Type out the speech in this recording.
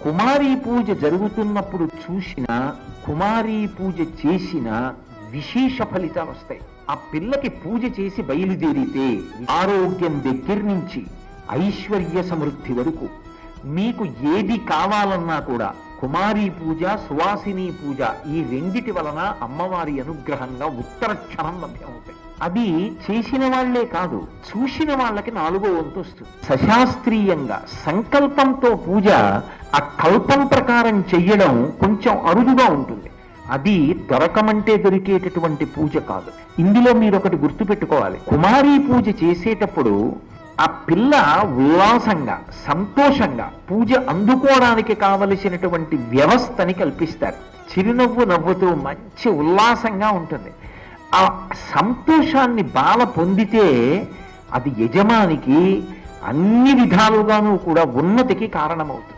కుమారీ పూజ జరుగుతున్నప్పుడు చూసిన, కుమారీ పూజ చేసిన విశేష ఫలితాలు వస్తాయి. ఆ పిల్లకి పూజ చేసి బయలుదేరితే ఆరోగ్యం దగ్గర నుంచి ఐశ్వర్య సమృద్ధి వరకు మీకు ఏది కావాలన్నా కూడా కుమారీ పూజ, సువాసిని పూజ ఈ రెండిటి వలన అమ్మవారి అనుగ్రహంగా ఉత్తర క్షణం లభ్యమవుతాయి. అది చేసిన వాళ్లే కాదు, చూసిన వాళ్ళకి 4వ వంతు వస్తుంది. సశాస్త్రీయంగా సంకల్పంతో పూజ, ఆ కల్పం ప్రకారం చెయ్యడం కొంచెం అరుదుగా ఉంటుంది. అది దొరకమంటే దొరికేటటువంటి పూజ కాదు. ఇందులో మీరు ఒకటి గుర్తుపెట్టుకోవాలి. కుమారీ పూజ చేసేటప్పుడు ఆ పిల్ల ఉల్లాసంగా, సంతోషంగా పూజ అందుకోవడానికి కావలసినటువంటి వ్యవస్థని కల్పిస్తారు. చిరునవ్వు నవ్వుతూ మంచి ఉల్లాసంగా ఉంటుంది. ఆ సంతోషాన్ని బాల పొందితే అది యజమానికి అన్ని విధాలుగానూ కూడా ఉన్నతికి కారణమవుతుంది.